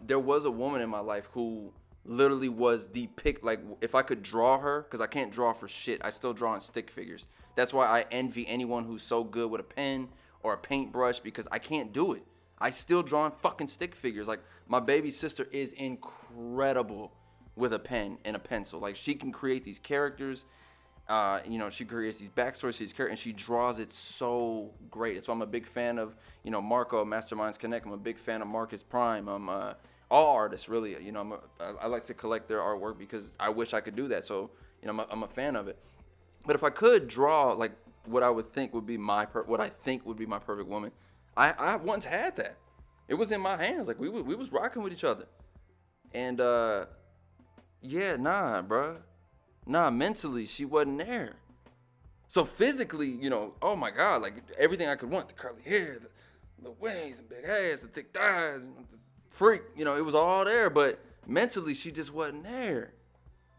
there was a woman in my life who literally was the pick. Like, if I could draw her, because I can't draw for shit, I still draw in stick figures. That's why I envy anyone who's so good with a pen or a paintbrush, because I can't do it. I still draw in fucking stick figures. Like, my baby sister is incredible with a pen and a pencil. Like, she can create these characters. You know, she creates these backstories, these characters, and she draws it so great. That's why I'm a big fan of, you know, Marco, Masterminds Connect. I'm a big fan of Marcus Prime. I'm all artists, really. You know, I like to collect their artwork because I wish I could do that. So, you know, I'm a fan of it. But if I could draw, like, what I would think would be what I think would be my perfect woman, I once had that. It was in my hands. Like, we was rocking with each other. And yeah, nah, bruh. Nah, mentally, she wasn't there. So physically, you know, oh my God, like everything I could want, the curly hair, the wings, the big ass, the thick thighs, the freak, you know, it was all there, but mentally, she just wasn't there.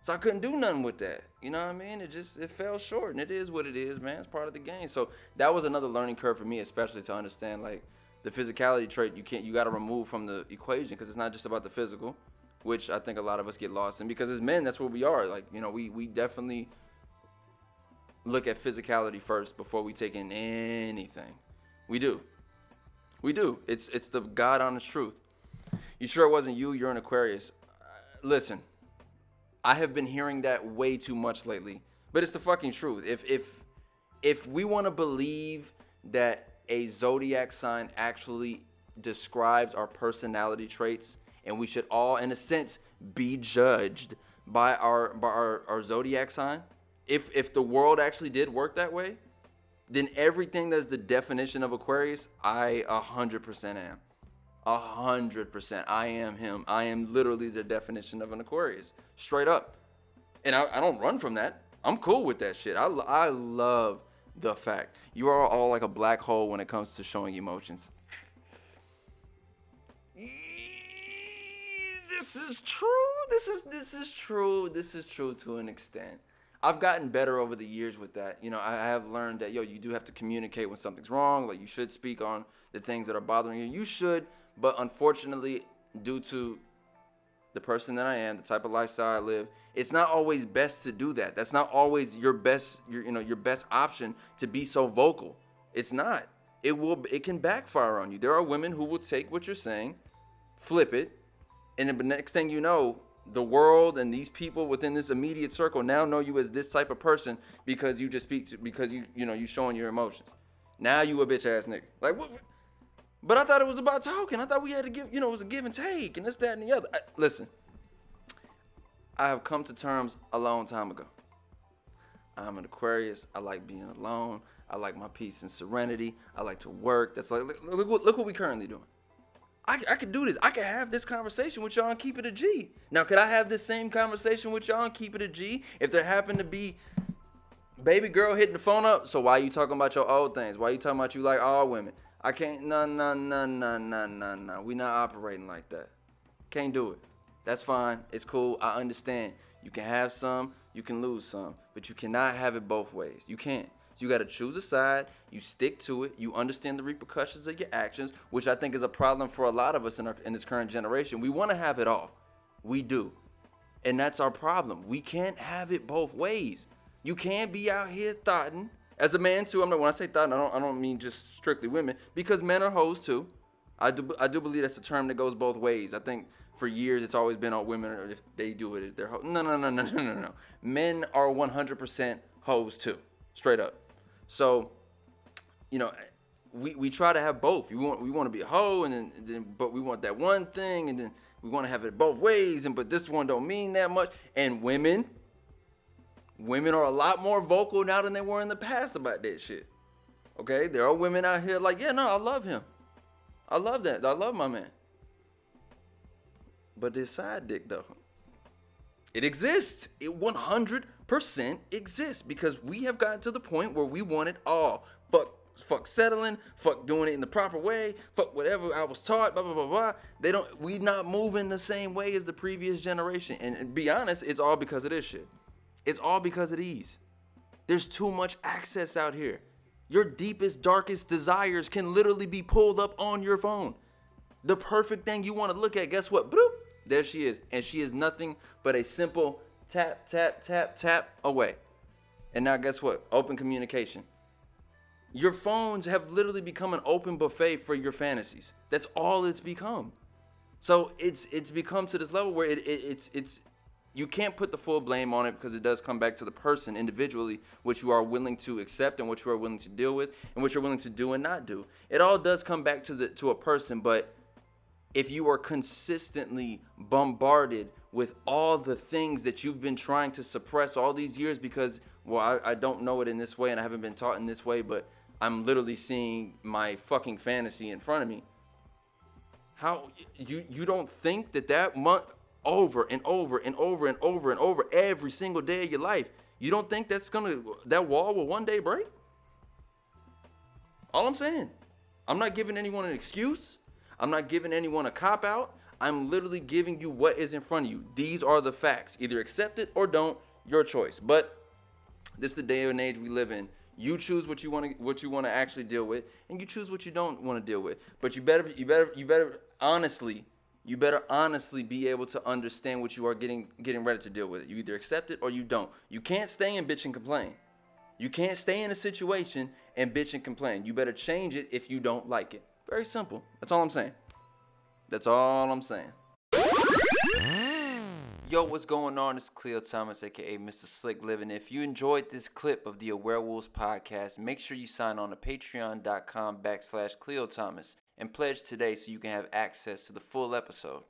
So I couldn't do nothing with that. You know what I mean? It fell short, and it is what it is, man. It's part of the game. So that was another learning curve for me, especially to understand, like, the physicality trait you got to remove from the equation, because it's not just about the physical, which I think a lot of us get lost in, because as men, that's what we are. Like, you know, we definitely look at physicality first before we take in anything. We do. It's the God honest truth. You sure it wasn't you? You're an Aquarius. Listen, I have been hearing that way too much lately, but it's the fucking truth. If we want to believe that a zodiac sign actually describes our personality traits, and we should all, in a sense, be judged by our zodiac sign, if the world actually did work that way, then everything that's the definition of Aquarius, I 100% am. 100%. I am him. I am literally the definition of an Aquarius. Straight up. And I don't run from that. I'm cool with that shit. I love the fact you are all like a black hole when it comes to showing emotions. This is true. This is true. This is true to an extent. I've gotten better over the years with that. You know, I have learned that, yo, you do have to communicate when something's wrong. Like, you should speak on the things that are bothering you. You should, but unfortunately, due to the person that I am, the type of lifestyle I live, it's not always best to do that. That's not always your best option to be so vocal. It's not. It can backfire on you. There are women who will take what you're saying, flip it, and then the next thing you know, the world and these people within this immediate circle now know you as this type of person because you just because you showing your emotions. Now you a bitch ass nigga. Like, what? But I thought it was about talking. I thought we had to give, it was a give and take and this, that, and the other. Listen, I have come to terms a long time ago. I'm an Aquarius. I like being alone. I like my peace and serenity. I like to work. That's like, look what we currently doing. I could do this. I could have this conversation with y'all and keep it a G. Now, could I have this same conversation with y'all and keep it a G if there happened to be baby girl hitting the phone up? So why you talking about your old things? Why you talking about you like all women? I can't. No. We not operating like that. Can't do it. That's fine. It's cool. I understand. You can have some. You can lose some. But you cannot have it both ways. You can't. You got to choose a side, you stick to it, you understand the repercussions of your actions, which I think is a problem for a lot of us in this current generation. We want to have it all. We do. And that's our problem. We can't have it both ways. You can't be out here thotting. As a man too, when I say thotting, I don't mean just strictly women, because men are hoes too. I do believe that's a term that goes both ways. I think for years it's always been on women, or if they do it, they're hoes. No. Men are 100% hoes too. Straight up. So, we try to have both. We want to be a hoe, and then but we want that one thing, and then we want to have it both ways. But this one don't mean that much. And women are a lot more vocal now than they were in the past about that shit. Okay, there are women out here like, yeah, no, I love him. I love that. I love my man. But this side dick though, it exists. It 100% exists, because we have gotten to the point where we want it all. Fuck settling, fuck doing it in the proper way, fuck whatever I was taught, blah, blah, blah, blah. We not moving the same way as the previous generation. And be honest, it's all because of this shit. It's all because of these. There's too much access out here. Your deepest, darkest desires can literally be pulled up on your phone. The perfect thing you want to look at, guess what? Bloop, there she is. And she is nothing but a simple tap, tap, tap, tap away. And now guess what? Open communication. Your phones have literally become an open buffet for your fantasies. That's all it's become. So it's become to this level where it's you can't put the full blame on it, because it does come back to the person individually, what you are willing to accept and what you are willing to deal with and what you're willing to do and not do. It all does come back to a person, but if you are consistently bombarded with all the things that you've been trying to suppress all these years because, well, I don't know it in this way and I haven't been taught in this way, but I'm literally seeing my fucking fantasy in front of me. How you don't think that month over and over and over and over and over every single day of your life, you don't think that wall will one day break? All I'm saying. I'm not giving anyone an excuse. I'm not giving anyone a cop-out. I'm literally giving you what is in front of you. These are the facts. Either accept it or don't. Your choice. But this is the day and age we live in. You choose what you want to actually deal with, and you choose what you don't want to deal with. But you better honestly be able to understand what you are getting ready to deal with. You either accept it or you don't. You can't stay and bitch and complain. You can't stay in a situation and bitch and complain. You better change it if you don't like it. Very simple. That's all I'm saying. That's all I'm saying. Yo, what's going on? It's Khleo Thomas, aka Mr. Slick Living. If you enjoyed this clip of the AwareWolvvves podcast, make sure you sign on to patreon.com/Khleo Thomas and pledge today so you can have access to the full episode.